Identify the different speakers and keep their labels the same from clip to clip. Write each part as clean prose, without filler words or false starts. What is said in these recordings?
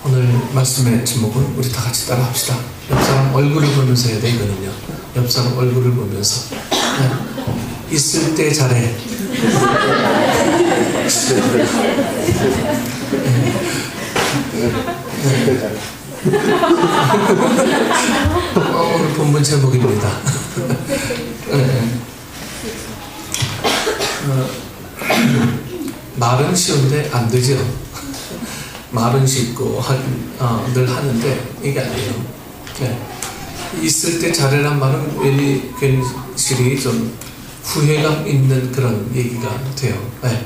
Speaker 1: 오늘 말씀의 제목은 우리 다 같이 따라 합시다. 옆 사람 얼굴을 보면서 해야 되거든요. 옆 사람 얼굴을 보면서. 네. 있을 때 잘해. 오늘 본문 제목입니다. 말은 쉬운데 안 되죠. 말은 쉽고 늘 하는데 이게 아니에요. 네. 있을 때 잘해란 말은 괜시리 좀 후회감 있는 그런 얘기가 돼요. 네.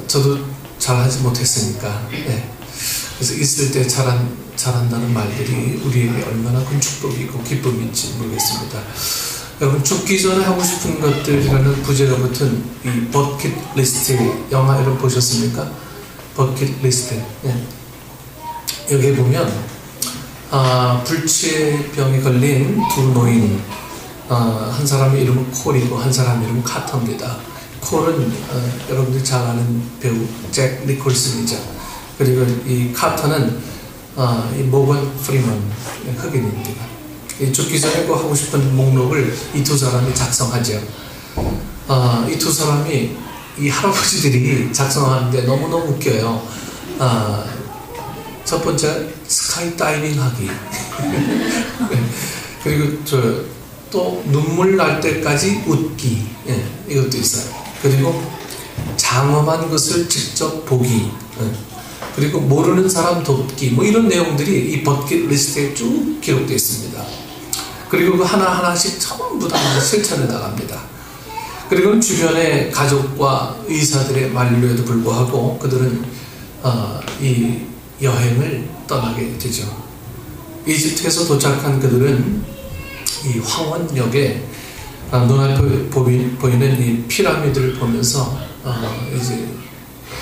Speaker 1: 저도 잘하지 못했으니까. 네. 그래서 있을 때 잘한다는 말들이 우리에게 얼마나 큰 축복이고 기쁨인지 모르겠습니다. 여러분, 죽기 전에 하고 싶은 것들이라는 부제가 붙은 이 버킷리스트 영화 여러분 보셨습니까? 버킷리스트. 네. 여기에 보면 불치병에 걸린 두 노인, 한 사람의 이름은 콜이고 한 사람의 이름은 카터입니다. 콜은 여러분들이 잘 아는 배우 잭 니콜슨이죠. 그리고 이 카터는 이 모건 프리먼 흑인입니다. 이 죽기 전에 꼭 하고 싶은 목록을 이 두 사람이 작성하죠. 이 두 사람이 이 할아버지들이 작성하는데 너무너무 웃겨요. 첫 번째 스카이 다이빙 하기. 그리고 또 눈물 날 때까지 웃기. 예, 이것도 있어요. 그리고 장엄한 것을 직접 보기. 그리고 모르는 사람 돕기. 뭐 이런 내용들이 이 버킷리스트에 쭉 기록되어 있습니다. 그리고 그 하나하나씩 전부 다 실천해 나갑니다. 그리고 주변의 가족과 의사들의 만류에도 불구하고 그들은 이 여행을 떠나게 되죠. 이집트에서 도착한 그들은 이 황원역에 눈앞에 보이는 이 피라미드를 보면서 이제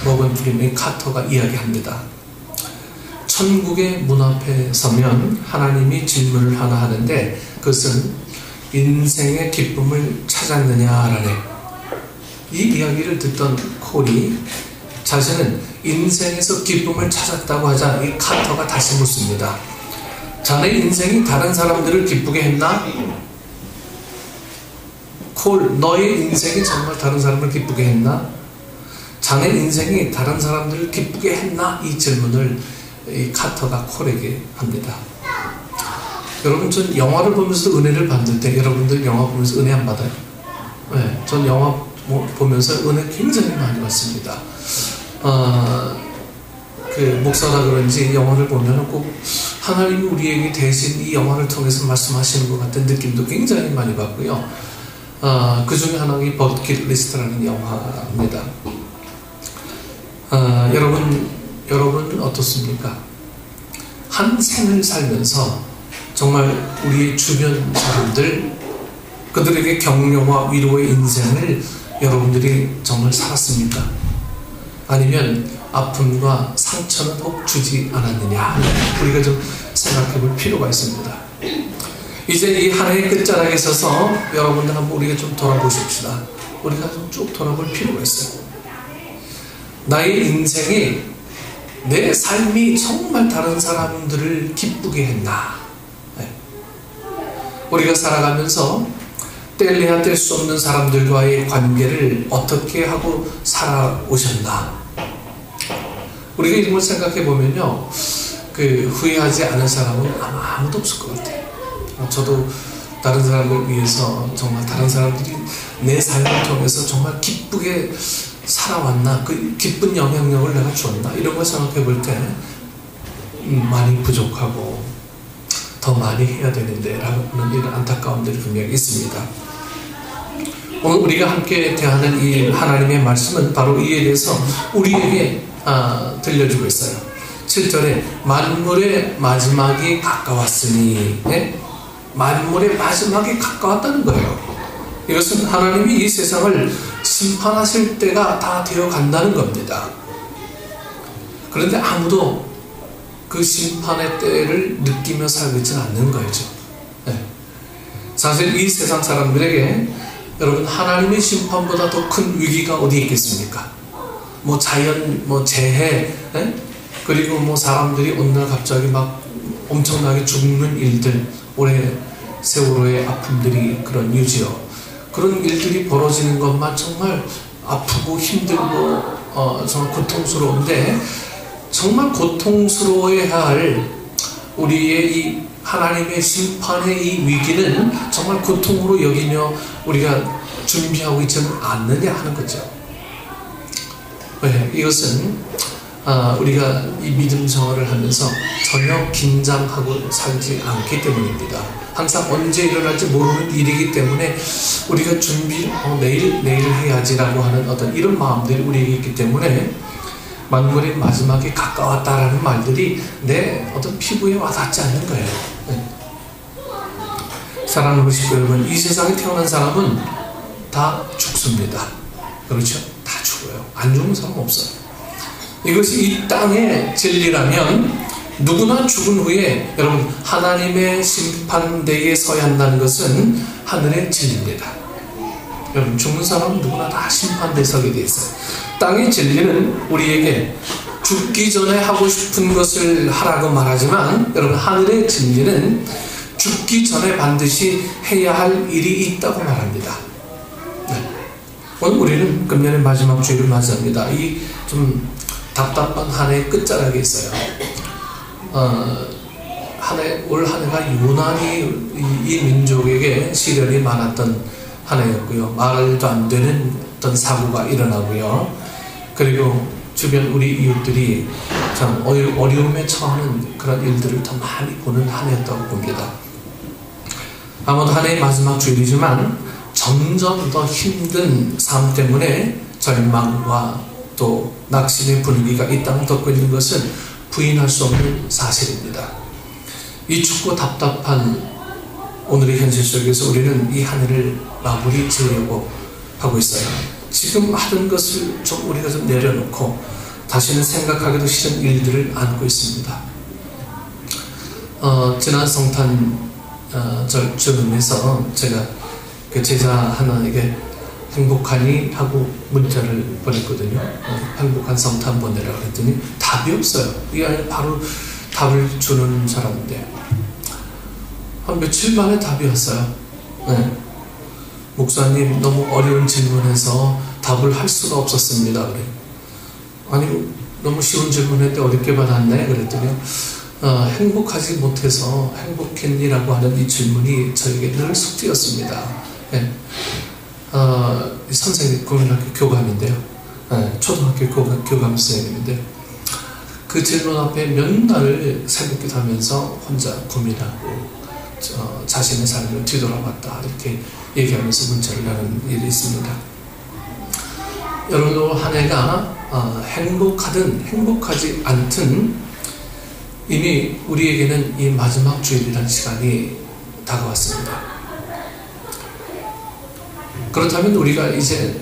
Speaker 1: 모건 프리먼 카터가 이야기합니다. 천국의 문 앞에 서면 하나님이 질문을 하나 하는데 그것은 인생의 기쁨을 찾았느냐라네. 이 이야기를 듣던 콜이 자신은 인생에서 기쁨을 찾았다고 하자 이 카터가 다시 묻습니다. 자네 인생이 다른 사람들을 기쁘게 했나? 콜, 너의 인생이 정말 다른 사람을 기쁘게 했나? 자네 인생이 다른 사람들을 기쁘게 했나? 이 질문을 이 카터가 콜에게 합니다. 여러분, 전 영화를 보면서 은혜를 받는데 여러분들 영화 보면서 은혜 안 받아요? 네, 전 영화 보면서 은혜 굉장히 많이 받습니다. 그 목사라 그런지 영화를 보면 꼭 하나님이 우리에게 대신 이 영화를 통해서 말씀하시는 것 같은 느낌도 굉장히 많이 받고요. 그 중에 하나가 이 버킷리스트라는 영화입니다. 여러분은 어떻습니까? 한 생을 살면서 정말 우리 주변 사람들, 그들에게 격려와 위로의 인생을 여러분들이 정말 살았습니까? 아니면 아픔과 상처는 혹 주지 않았느냐? 우리가 좀 생각해 볼 필요가 있습니다. 이제 이 한 해의 끝자락에 서서 여러분들 한번 우리가 좀 돌아보십시다. 우리가 좀 쭉 돌아볼 필요가 있어요. 나의 인생이, 내 삶이 정말 다른 사람들을 기쁘게 했나? 네. 우리가 살아가면서 뗄래야 뗄 수 없는 사람들과의 관계를 어떻게 하고 살아오셨나? 우리가 이런 걸 생각해 보면요, 그 후회하지 않은 사람은 아마 아무도 없을 것 같아요. 저도 다른 사람을 위해서 정말 다른 사람들이 내 삶을 통해서 정말 기쁘게 살아왔나, 그 기쁜 영향력을 내가 주었나, 이런 걸 생각해 볼 때 많이 부족하고 더 많이 해야 되는데 라는 이런 안타까움들이 분명히 있습니다. 오늘 우리가 함께 대하는 이 하나님의 말씀은 바로 이에 대해서 우리에게 들려주고 있어요. 7절에 만물의 마지막이 가까웠으니, 네? 만물의 마지막이 가까웠다는 거예요. 이것은 하나님이 이 세상을 심판하실 때가 다 되어 간다는 겁니다. 그런데 아무도 그 심판의 때를 느끼며 살고 있지는 않는 거죠. 네. 사실 이 세상 사람들에게 여러분, 하나님의 심판보다 더 큰 위기가 어디에 있겠습니까? 뭐 자연, 뭐 재해, 네? 그리고 뭐 사람들이 어느 날 갑자기 막 엄청나게 죽는 일들, 올해 세월호의 아픔들이 그런 유지요. 그런 일들이 벌어지는 것만 정말 아프고 힘들고 정말 고통스러운데, 정말 고통스러워야 할 우리의 이 하나님의 심판의 이 위기는 정말 고통으로 여기며 우리가 준비하고 있지는 않느냐 하는 거죠. 왜? 이것은 우리가 이 믿음 생활을 하면서 전혀 긴장하고 살지 않기 때문입니다. 항상 언제 일어날지 모르는 일이기 때문에 우리가 준비, 내일 해야지라고 하는 어떤 이런 마음들이 우리에게 있기 때문에 만물의 마지막에 가까웠다라는 말들이 내 어떤 피부에 와닿지 않는 거예요. 네. 사랑하는 것이고 여러분, 이 세상에 태어난 사람은 다 죽습니다. 그렇죠? 다 죽어요. 안 죽는 사람 없어요. 이것이 이 땅의 진리라면 누구나 죽은 후에 여러분 하나님의 심판대에 서야 한다는 것은 하늘의 진리입니다. 여러분 죽는 사람은 누구나 다 심판대에 서게 돼 있어요. 땅의 진리는 우리에게 죽기 전에 하고 싶은 것을 하라고 말하지만, 여러분 하늘의 진리는 죽기 전에 반드시 해야 할 일이 있다고 말합니다. 네. 오늘 우리는 금년의 마지막 주일을 맞이합니다. 이 좀 답답한 한 해의 끝자락에 있어요. 올 한 해가 유난히 이 민족에게 시련이 많았던 한 해였고요. 말도 안 되는 어떤 사고가 일어나고요. 그리고 주변 우리 이웃들이 참 어려움에 처하는 그런 일들을 더 많이 보는 한 해였다고 봅니다. 아무도 한 해의 마지막 주일이지만 점점 더 힘든 삶 때문에 절망과 또 낙심의 분위기가 이 땅을 덮고 있는 것은 부인할 수 없는 사실입니다. 이 춥고 답답한 오늘의 현실 속에서 우리는 이 한 해를 마무리 지으려고 하고 있어요. 지금 하던 것을 좀 우리가 좀 내려놓고 다시는 생각하기도 싫은 일들을 안고 있습니다. 지난 성탄 즈음에서 제가 그 제자 하나에게 행복하니? 하고 문자를 보냈거든요. 행복한 성탄 보내라고 했더니 답이 없어요. 이 안에 바로 답을 주는 사람인데 한 며칠 만에 답이 왔어요. 네. 목사님 너무 어려운 질문해서 답을 할 수가 없었습니다. 그래. 아니 너무 쉬운 질문했는데 어렵게 받았네. 그랬더니 행복하지 못해서 행복했니라고 하는 이 질문이 저에게 늘 속 뛰었습니다. 네. 선생님 국민학교 교감인데요. 네, 초등학교 교감 선생님인데 그 질문 앞에 몇 날을 새벽기도 하면서 혼자 고민하고 자신의 삶을 뒤돌아봤다 이렇게 얘기하면서 문자를 나눈 일이 있습니다. 여러분도 한 해가 행복하든 행복하지 않든 이미 우리에게는 이 마지막 주일이라는 시간이 다가왔습니다. 그렇다면 우리가 이제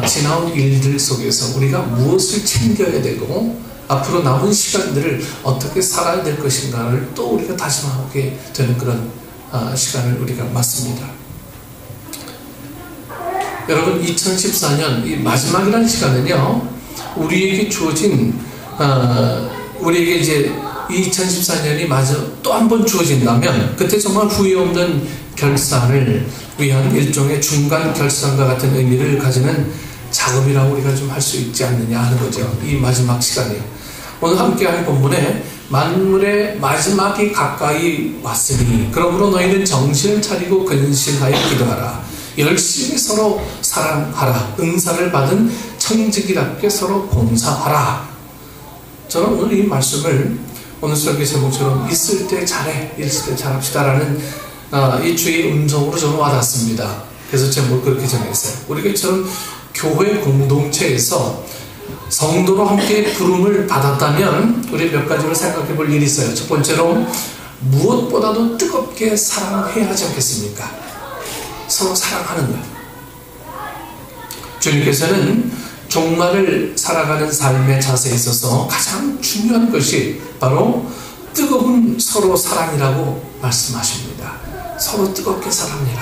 Speaker 1: 지나온 일들 속에서 우리가 무엇을 챙겨야 되고 앞으로 남은 시간들을 어떻게 살아야 될 것인가를 또 우리가 다짐하게 되는 그런 시간을 우리가 맞습니다. 여러분 2014년 이 마지막이라는 시간은요 우리에게 주어진 우리에게 이제 2014년이 마저 또 한 번 주어진다면 그때 정말 후회 없는 결산을 위한 일종의 중간 결산과 같은 의미를 가지는 작업이라고 우리가 좀 할 수 있지 않느냐 하는 거죠. 이 마지막 시간이요. 오늘 함께할 본문에 만물의 마지막이 가까이 왔으니 그러므로 너희는 정신을 차리고 근신하여 기도하라. 열심히 서로 사랑하라. 은사를 받은 청지기답게 서로 봉사하라. 저는 오늘 이 말씀을 오늘 설교 제목처럼 있을 때 잘해, 있을 때 잘합시다라는 이 주의 음성으로 저는 와닿습니다. 그래서 제목을 그렇게 정했어요. 우리가 이처럼 교회 공동체에서 성도로 함께 부름을 받았다면 우리 몇 가지를 생각해 볼 일이 있어요. 첫 번째로 무엇보다도 뜨겁게 사랑해야 하지 않겠습니까? 서로 사랑하는 것. 주님께서는 종말을 살아가는 삶의 자세에 있어서 가장 중요한 것이 바로 뜨거운 서로 사랑이라고 말씀하십니다. 서로 뜨겁게 사랑해라.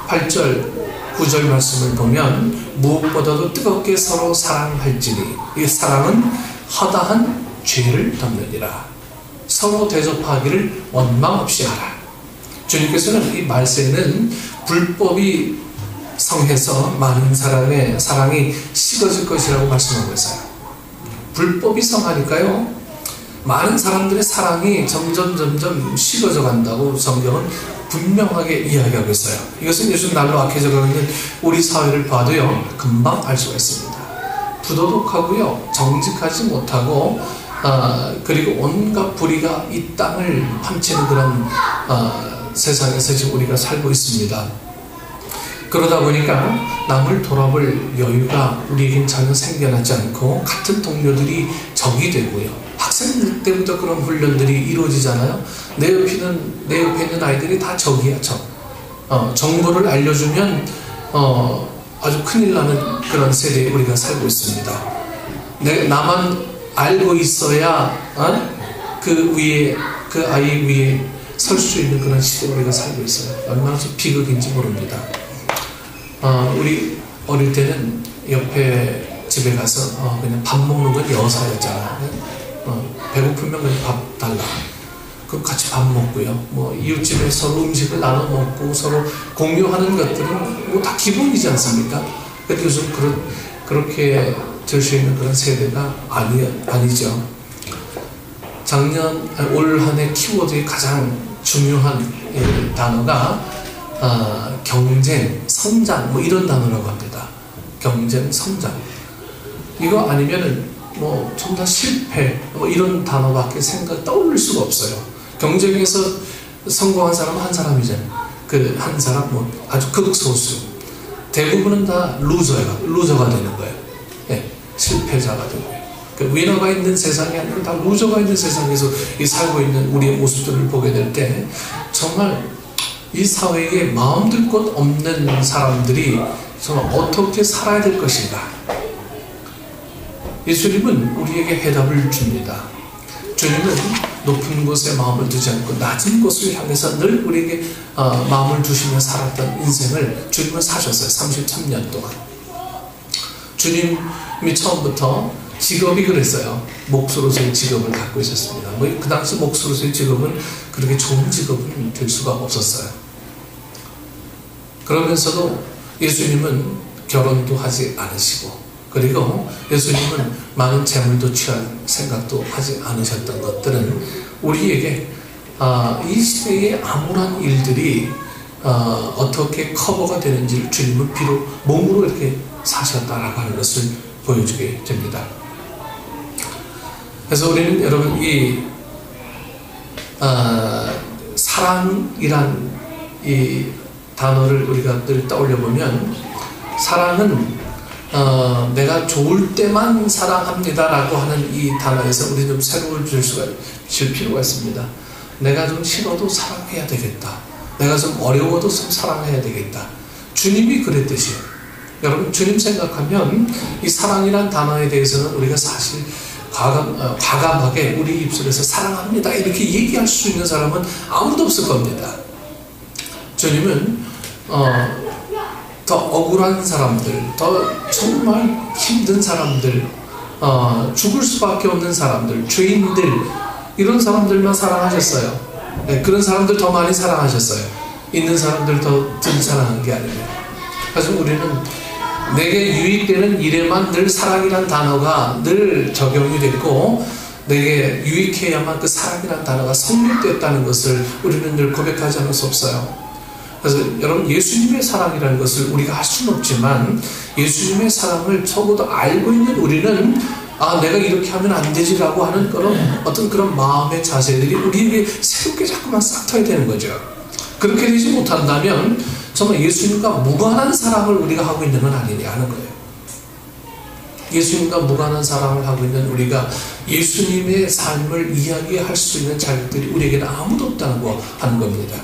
Speaker 1: 8절, 9절 말씀을 보면 무엇보다도 뜨겁게 서로 사랑할지니 이 사랑은 허다한 죄를 덮느니라. 서로 대접하기를 원망 없이 하라. 주님께서는 이 말세는 불법이 성해서 많은 사람의 사랑이 식어질 것이라고 말씀하고 있어요. 불법이 성하니까요, 많은 사람들의 사랑이 점점 식어져 간다고 성경은 분명하게 이야기하고 있어요. 이것은 요즘 날로 악해져 가고 있는 우리 사회를 봐도요, 금방 알 수가 있습니다. 부도덕하고요, 정직하지 못하고, 그리고 온갖 불의가 이 땅을 판치는 그런 세상에서 지금 우리가 살고 있습니다. 그러다 보니까 남을 돌아볼 여유가 우리에겐 전혀 생겨나지 않고, 같은 동료들이 적이 되고요, 학생 때부터 그런 훈련들이 이루어지잖아요. 내 옆에 있는 아이들이 다 적이야, 적. 정보를 알려주면 아주 큰일 나는 그런 세대에 우리가 살고 있습니다. 나만 알고 있어야 그 위에, 그 아이 위에 설 수 있는 그런 시대에 우리가 살고 있어요. 얼마나 비극인지 모릅니다. 우리 어릴 때는 옆에 집에 가서 그냥 밥 먹는 건 여사였잖아요. 배고프면 그냥 밥 달라. 그 같이 밥 먹고요. 뭐 이웃집에 서로 음식을 나눠 먹고 서로 공유하는 것들은 뭐 다 기본이지 않습니까? 근데 요즘 그렇게 될 수 있는 그런 세대가 아니죠. 올 한 해 키워드의 가장 중요한 단어가 경쟁, 성장, 뭐 이런 단어라고 합니다. 경쟁, 성장. 이거 아니면은 뭐 좀 다 실패, 뭐 이런 단어밖에 떠올릴 수가 없어요. 경쟁에서 성공한 사람은 한 사람이잖아요. 그 한 사람, 뭐 아주 극소수. 대부분은 다 루저가 되는 거예요. 네, 실패자가 되는 거예요. 그 위너가 있는 세상이 아니라 다 루저가 있는 세상에서 살고 있는 우리의 모습들을 보게 될 때, 정말 이 사회에 마음 들 것 없는 사람들이 정말 어떻게 살아야 될 것인가. 예수님은 우리에게 해답을 줍니다. 주님은 높은 곳에 마음을 두지 않고 낮은 곳을 향해서 늘 우리에게 마음을 두시며 살았던 인생을 주님은 사셨어요. 33년 동안. 주님이 처음부터 직업이 그랬어요. 목수로서의 직업을 갖고 있었습니다. 그 당시 목수로서의 직업은 그렇게 좋은 직업은 될 수가 없었어요. 그러면서도 예수님은 결혼도 하지 않으시고, 그리고 예수님은 많은 재물도 취할 생각도 하지 않으셨던 것들은 우리에게 이 시대의 암울한 일들이 어떻게 커버가 되는지 주님은 비록 몸으로 이렇게 사셨다라고 하는 것을 보여주게 됩니다. 그래서 우리는 여러분 이 사랑이란 이 단어를 우리가 늘 떠올려 보면, 사랑은 내가 좋을 때만 사랑합니다 라고 하는 이 단어에서 우리 좀 새로워질 필요가 있습니다. 내가 좀 싫어도 사랑해야 되겠다. 내가 좀 어려워도 좀 사랑해야 되겠다. 주님이 그랬듯이, 여러분 주님 생각하면 이 사랑이란 단어에 대해서는 우리가 사실 과감하게 우리 입술에서 사랑합니다 이렇게 얘기할 수 있는 사람은 아무도 없을 겁니다. 주님은 더 억울한 사람들, 더 정말 힘든 사람들, 죽을 수밖에 없는 사람들, 죄인들, 이런 사람들만 사랑하셨어요. 네, 그런 사람들 더 많이 사랑하셨어요. 있는 사람들 더 덜 사랑한 게 아니에요. 그래서 우리는 내게 유익되는 일에만 늘 사랑이란 단어가 늘 적용이 됐고, 내게 유익해야만 그 사랑이란 단어가 성립됐다는 것을 우리는 늘 고백하지 않을 수 없어요. 그래서 여러분 예수님의 사랑이라는 것을 우리가 할 수는 없지만, 예수님의 사랑을 적어도 알고 있는 우리는 내가 이렇게 하면 안 되지라고 하는 어떤 그런 마음의 자세들이 우리에게 새롭게 자꾸만 싹트어야 되는 거죠. 그렇게 되지 못한다면 정말 예수님과 무관한 사랑을 우리가 하고 있는 건 아니냐 하는 거예요. 예수님과 무관한 사랑을 하고 있는 우리가 예수님의 삶을 이야기할 수 있는 자격들이 우리에게는 아무도 없다고 하는 겁니다.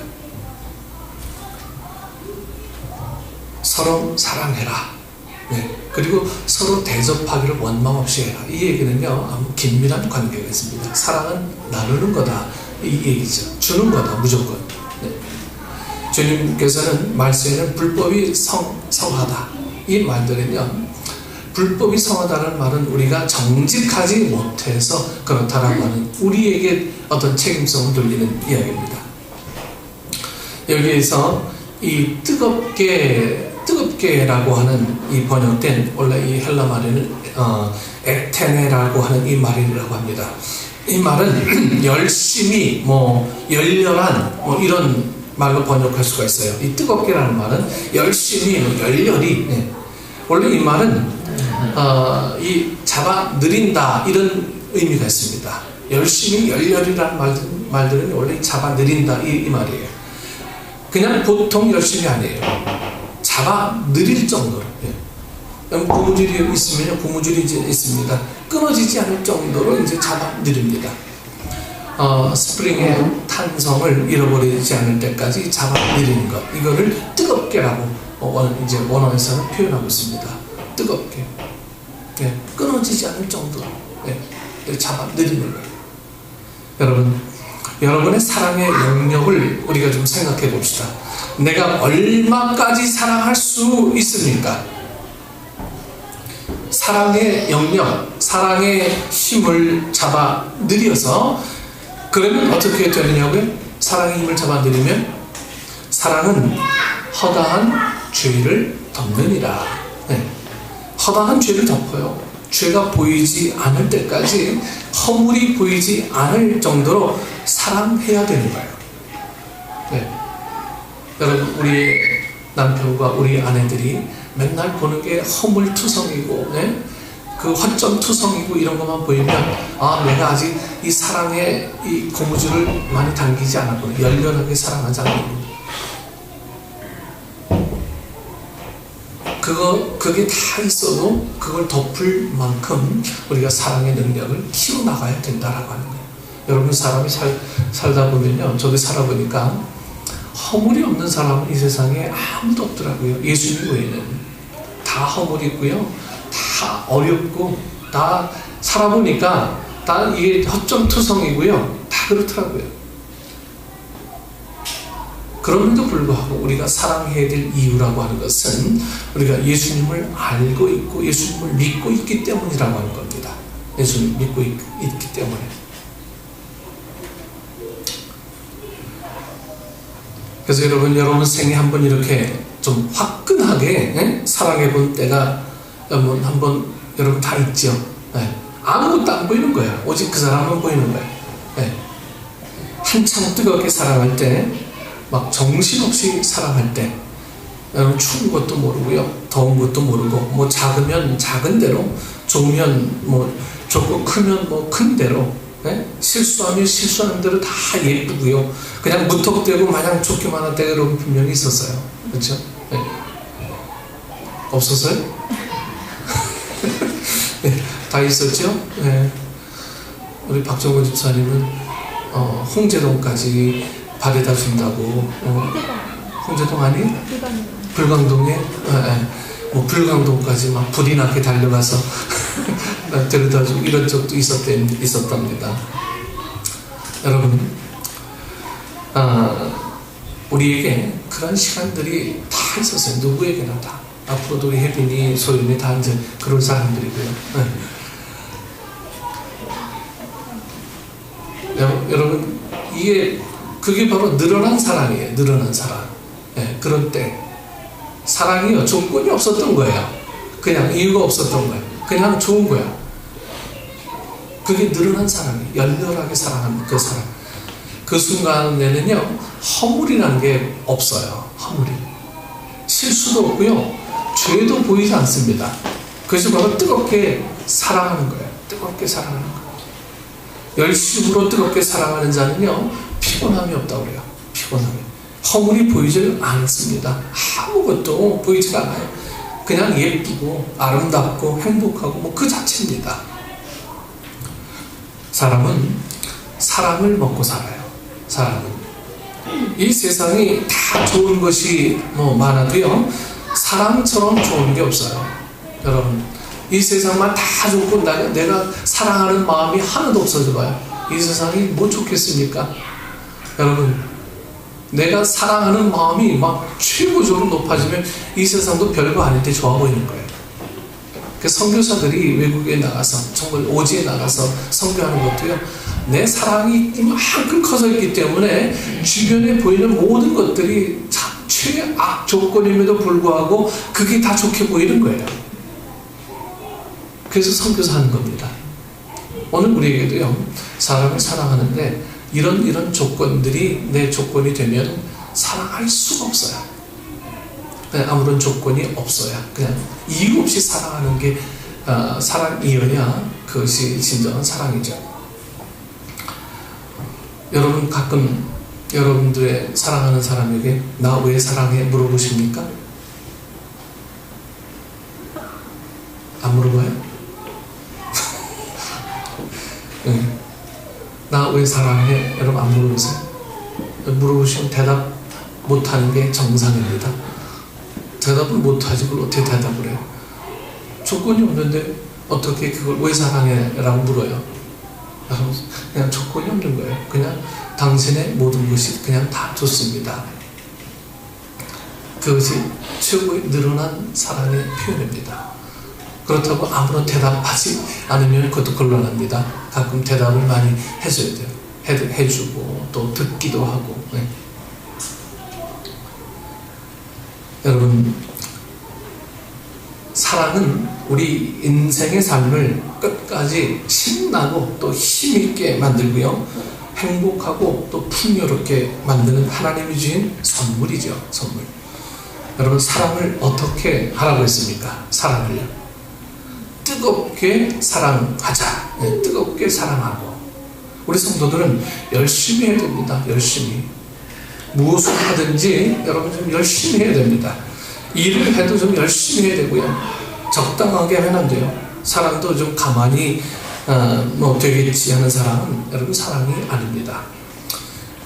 Speaker 1: 서로 사랑해라. 네. 그리고 서로 대접하기를 원망 없이 해라. 이 얘기는요, 아주 긴밀한 관계가 있습니다. 사랑은 나누는 거다, 이 얘기죠. 주는 거다, 무조건. 네. 주님께서는 말씀에는 불법이 성하다, 이 말들은요, 불법이 성하다는 말은 우리가 정직하지 못해서 그렇다라고 하는 우리에게 어떤 책임성을 돌리는 이야기입니다. 여기에서 이 뜨겁게라고 하는 이 번역된 원래 이 헬라 말에는 에테네라고 하는 이 말이라고 합니다. 이 말은 열심히 열렬한 이런 말로 번역할 수가 있어요. 이 뜨겁게라는 말은 열심히 열렬히 원래 이 말은 이 잡아 느린다 이런 의미가 있습니다. 열심히 열렬이라는 말들은 원래 잡아 느린다 이 말이에요. 그냥 보통 열심히 아니에요. 잡아 느릴 정도로. 고무줄이 있으면 고무줄이 이제 있습니다. 끊어지지 않을 정도로 이제 잡아 느립니다. 스프링의 탄성을 잃어버리지 않을 때까지 잡아 느리는 것. 이거를 뜨겁게라고 이제 원어에서는 표현하고 있습니다. 뜨겁게. 끊어지지 않을 정도로 잡아 느리는 거예요. 여러분의 사랑의 영역을 우리가 좀 생각해 봅시다. 내가 얼마까지 사랑할 수 있습니까? 사랑의 영역, 사랑의 힘을 잡아 느려서 그러면 어떻게 되느냐고요? 사랑의 힘을 잡아 느리면 사랑은 허다한 죄를 덮느니라. 허다한 죄를 덮어요. 죄가 보이지 않을 때까지 허물이 보이지 않을 정도로 사랑해야 되는 거예요. 여러분, 우리 남편과 우리 아내들이 맨날 보는 게 허물투성이고 그 허점투성이고 이런 것만 보이면 내가 아직 이 사랑의 이 고무줄을 많이 당기지 않았구나, 열렬하게 사랑하지 않았구나. 그게 다 있어도 그걸 덮을 만큼 우리가 사랑의 능력을 키워나가야 된다라고 하는 거예요. 여러분, 사람이 살다 보면요, 저도 살아보니까 허물이 없는 사람은 이 세상에 아무도 없더라고요. 예수님 외에는 다 허물이 있고요, 다 어렵고, 다 살아보니까 다 이게 허점투성이고요, 다 그렇더라고요. 그럼에도 불구하고 우리가 사랑해야 될 이유라고 하는 것은 우리가 예수님을 알고 있고 예수님을 믿고 있기 때문이라고 하는 겁니다. 예수님을 믿고 있기 때문에. 그래서 여러분 생에 한번 이렇게 좀 화끈하게 사랑해 본 때가 한번 여러분 다 있죠. 아무것도 안 보이는 거야. 오직 그 사람만 보이는 거야. 한참 뜨겁게 사랑할 때, 막 정신없이 사랑할 때, 추운 것도 모르고요, 더운 것도 모르고, 작으면 작은 대로, 좋으면 좋고, 크면 큰 대로, 실수하면 실수하는 대로 다 예쁘고요, 그냥 무턱대고 마냥 좋기만 할 때가 여러분 분명히 있었어요. 그렇죠? 없었어요? 다 있었죠? 우리 박정호 집사님은 홍제동까지 바래다 준다고. 홍제동 아니? 불광동에? 불광동까지 막 불이 나게 달려가서 데려다 주고 이런 적도 있었답니다. 여러분, 우리에게 그런 시간들이 다 있었어요. 누구에게나 다. 앞으로도 우리 혜빈이, 소윤이 다 이제 그런 사람들이고요. 여러분, 그게 바로 늘어난 사랑이에요. 늘어난 사랑. 그런 때 사랑이요, 조건이 없었던 거예요. 그냥 이유가 없었던 거예요. 그냥 좋은 거야. 그게 늘어난 사랑이에요. 열렬하게 사랑하는 그 사랑. 그 순간에는요, 허물이라는 게 없어요. 허물이. 실수도 없고요, 죄도 보이지 않습니다. 그것이 바로 뜨겁게 사랑하는 거예요. 뜨겁게 사랑하는 거예요. 열심으로 뜨겁게 사랑하는 자는요, 피곤함이 없다고 그래요. 피곤함이. 허물이 보이지 않습니다. 아무것도 보이지 않아요. 그냥 예쁘고 아름답고 행복하고 그 자체입니다. 사람은 사랑을 먹고 살아요. 사람은. 이 세상이 다 좋은 것이 많아도요, 사랑처럼 좋은 게 없어요. 여러분, 이 세상만 다 좋고 내가 사랑하는 마음이 하나도 없어져 봐요. 이 세상이 뭐 좋겠습니까? 여러분, 내가 사랑하는 마음이 막 최고적으로 높아지면 이 세상도 별거 아닌데 좋아 보이는 거예요. 그 선교사들이 외국에 나가서 정말 오지에 나가서 선교하는 것도요, 내 사랑이 이만큼 커져 있기 때문에 주변에 보이는 모든 것들이 최악 조건임에도 불구하고 그게 다 좋게 보이는 거예요. 그래서 선교사 하는 겁니다. 오늘 우리에게도요, 사람을 사랑하는데 이런 조건들이 내 조건이 되면 사랑할 수가 없어요. 그냥 아무런 조건이 없어야, 그냥 이유 없이 사랑하는 게 사랑이어야 그것이 진정한 사랑이죠. 여러분 가끔 여러분들의 사랑하는 사람에게 나 왜 사랑해? 물어보십니까? 안 물어봐요? 네. 나 왜 사랑해? 여러분 안 물어보세요? 물어보시면 대답 못하는 게 정상입니다. 대답을 못하지 그걸 어떻게 대답을 해요? 조건이 없는데 어떻게 그걸 왜 사랑해? 라고 물어요. 여러분 그냥 조건이 없는 거예요. 그냥 당신의 모든 것이 그냥 다 좋습니다. 그것이 최고의 늘어난 사랑의 표현입니다. 그렇다고 아무런 대답하지 않으면 그것도 곤란합니다. 가끔 대답을 많이 해줘야 돼요. 해주고 또 듣기도 하고. 네. 여러분, 사랑은 우리 인생의 삶을 끝까지 신나고 또 힘있게 만들고요, 행복하고 또 풍요롭게 만드는 하나님이 주신 선물이죠. 선물. 여러분, 사랑을 어떻게 하라고 했습니까? 사랑을요, 뜨겁게 사랑하자. 네, 뜨겁게 사랑하고. 우리 성도들은 열심히 해야 됩니다. 열심히. 무엇을 하든지 여러분 좀 열심히 해야 됩니다. 일을 해도 좀 열심히 해야 되고요. 적당하게 하면 안 돼요. 사랑도 좀 가만히 뭐 되겠지 하는 사랑은 여러분 사랑이 아닙니다.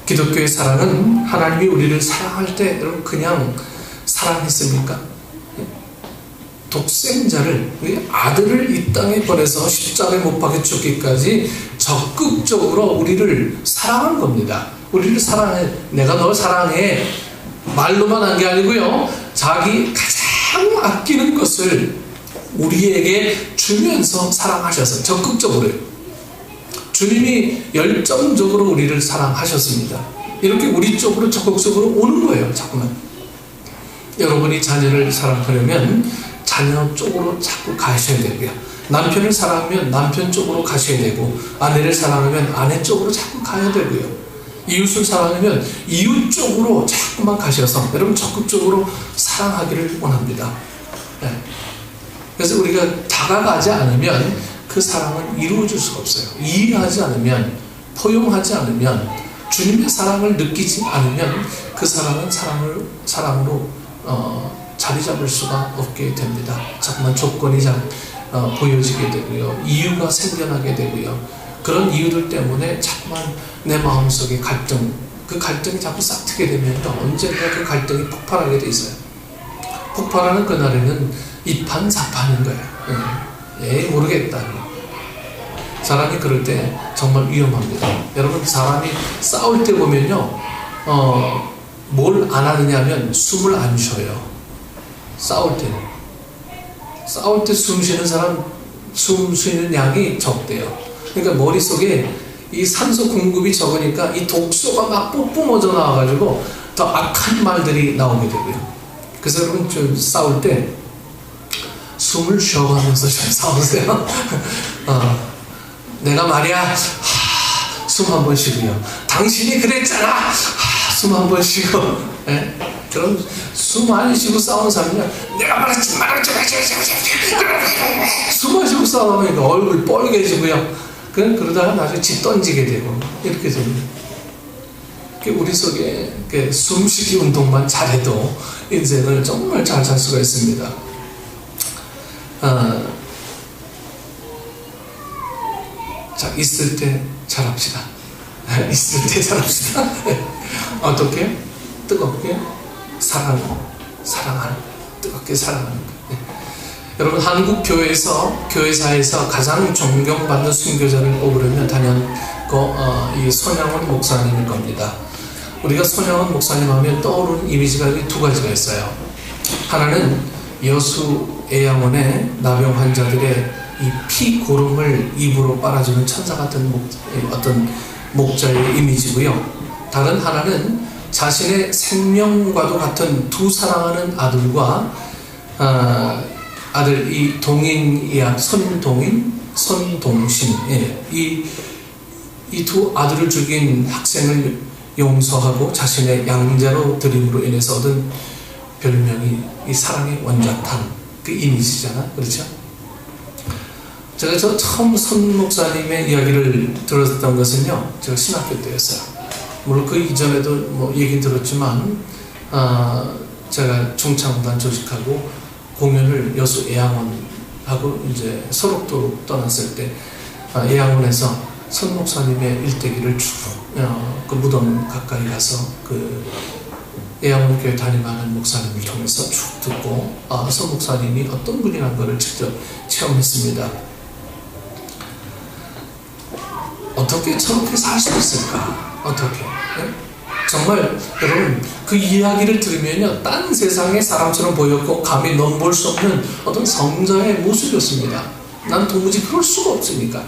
Speaker 1: 기독교의 사랑은 하나님이 우리를 사랑할 때 여러분 그냥 사랑했습니까? 독생자를, 아들을 이 땅에 보내서 십자가에 못 박혀 죽기까지 적극적으로 우리를 사랑한 겁니다. 우리를 사랑해. 내가 널 사랑해. 말로만 한 게 아니고요, 자기 가장 아끼는 것을 우리에게 주면서 사랑하셔서 적극적으로요. 주님이 열정적으로 우리를 사랑하셨습니다. 이렇게 우리 쪽으로 적극적으로 오는 거예요. 자꾸만. 여러분이 자녀를 사랑하려면 자녀 쪽으로 자꾸 가셔야 되고요, 남편을 사랑하면 남편 쪽으로 가셔야 되고, 아내를 사랑하면 아내 쪽으로 자꾸 가야 되고요, 이웃을 사랑하면 이웃 쪽으로 자꾸만 가셔서 여러분 적극적으로 사랑하기를 원합니다. 네. 그래서 우리가 다가가지 않으면 그 사랑은 이루어질 수가 없어요. 이해하지 않으면, 포용하지 않으면, 주님의 사랑을 느끼지 않으면 그 사랑은 사랑으로 자리 잡을 수가 없게 됩니다. 자꾸만 조건이 보여지게 되고요, 이유가 생겨나게 되고요, 그런 이유들 때문에 자꾸만 내 마음속에 갈등, 그 갈등이 자꾸 싹트게 되면 언젠가 그 갈등이 폭발하게 돼 있어요. 폭발하는 그날에는 이판사판인 거예요. 모르겠다. 사람이 그럴 때 정말 위험합니다. 여러분, 사람이 싸울 때 보면요, 뭘 안 하느냐 하면 숨을 안 쉬어요. 싸울 때 숨 쉬는 사람, 숨 쉬는 양이 적대요. 그러니까 머릿속에 이 산소 공급이 적으니까 이 독소가 막 뿜어져 나와가지고 더 악한 말들이 나오게 되고요. 그래서 여러분 좀 싸울 때 숨을 쉬어가면서 좀 싸우세요. 내가 말이야, 숨 한 번 쉬고요. 당신이 그랬잖아, 숨 한 번 쉬고. 예? 그럼 숨 안 쉬고 싸우는 사람이면 내가 말했지 숨 안 쉬고 싸우면 얼굴 뻘개지고요. 그러다가 나중에 집 던지게 되고 이렇게 됩니다. 우리 속에 숨쉬기 운동만 잘해도 인생을 정말 잘 살 수가 있습니다. 자, 있을 때 잘합시다. 있을 때 잘합시다. 어떻게? 뜨겁게 사랑하는, 뜨겁게 사랑하는 것. 여러분, 한국 교회사에서 가장 존경받는 순교자를 뽑으려면 단연 이 손양원 목사님일 겁니다. 우리가 손양원 목사님 하면 떠오르는 이미지가 두 가지가 있어요. 하나는 여수 애양원의 나병 환자들의 이 피고름을 입으로 빨아주는 천사 같은 어떤 목자의 이미지고요. 다른 하나는 자신의 생명과도 같은 두 사랑하는 아들과 아들 이 동인이야 선동신 이 두 아들을 죽인 학생을 용서하고 자신의 양자로 드림으로 인해서 얻은 별명이 이 사랑의 원자탄 그 이미지잖아, 그렇죠? 제가 처음 선 목사님의 이야기를 들었던 것은요, 제가 신학교 때였어요. 물론 그 이전에도 뭐 얘기 들었지만 제가 중창단 조직하고 공연을 여수 애양원하고 이제 서록도로 떠났을 때 애양원에서 선 목사님의 일대기를 쭉 그 무덤 가까이 가서 그 애양원 교회 담임하는 목사님을 통해서 쭉 듣고 선 목사님이 어떤 분이라는 것을 직접 체험했습니다. 어떻게 저렇게 살 수 있을까? 어떻게? 네? 정말 여러분 그 이야기를 들으면요, 딴 세상의 사람처럼 보였고 감히 넘볼 수 없는 어떤 성자의 모습이었습니다. 난 도무지 그럴 수가 없으니까.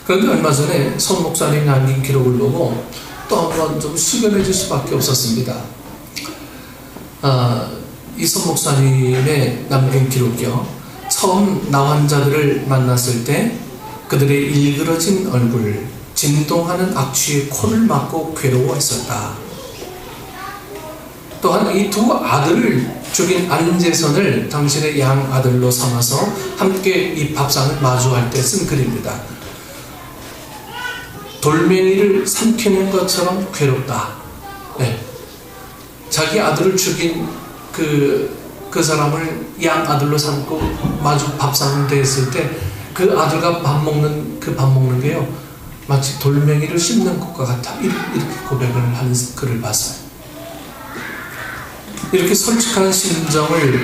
Speaker 1: 그런데 얼마 전에 선 목사님 남긴 기록을 보고 또 한 번 좀 숙연해질 수밖에 없었습니다. 이 선 목사님의 남긴 기록이요, 처음 나 환자들을 만났을 때 그들의 일그러진 얼굴, 진동하는 악취에 코를 막고 괴로워했었다. 또한 이 두 아들을 죽인 안재선을 당신의 양 아들로 삼아서 함께 이 밥상을 마주할 때 쓴 글입니다. 돌멩이를 삼키는 것처럼 괴롭다. 네. 자기 아들을 죽인 그 사람을 양 아들로 삼고 마주 밥상을 대했을 때 그 아들과 밥 먹는 게요, 마치 돌멩이를 씹는 것과 같아. 이렇게 고백을 하는 글을 봤어요. 이렇게 솔직한 심정을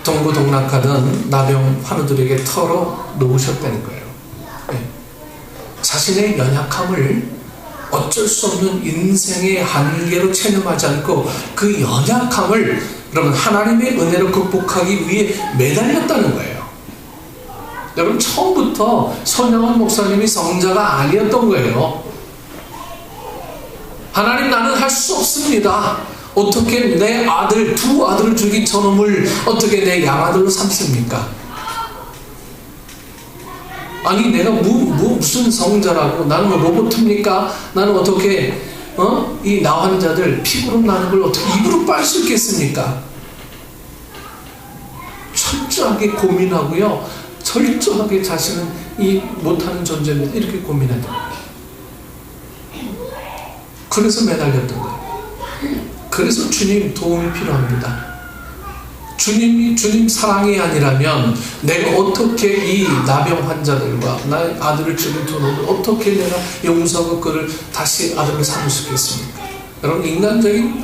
Speaker 1: 동고동락하던 나병 환우들에게 털어 놓으셨다는 거예요. 네. 자신의 연약함을 어쩔 수 없는 인생의 한계로 체념하지 않고 그 연약함을 그러면 하나님의 은혜로 극복하기 위해 매달렸다는 거예요. 여러분, 처음부터 손영원 목사님이 성자가 아니었던 거예요. 하나님, 나는 할 수 없습니다. 어떻게 내 아들, 두 아들을 죽인 저놈을 어떻게 내 양아들로 삼습니까? 아니, 내가 무슨 성자라고, 나는 뭐 로봇입니까? 나는 어떻게 이 나 환자들 피부로 나는 걸 어떻게 입으로 빨 수 있겠습니까? 철저하게 고민하고요, 철저하게 자신은 이 못하는 존재입니다, 이렇게 고민하던 거예요. 그래서 매달렸던 거예요. 그래서 주님 도움이 필요합니다. 주님 사랑이 아니라면 내가 어떻게 이 나병 환자들과 나의 아들을 죽인 두 놈을 어떻게 내가 용서하고 그를 다시 아들을 삼을 수 있겠습니까? 여러분, 인간적인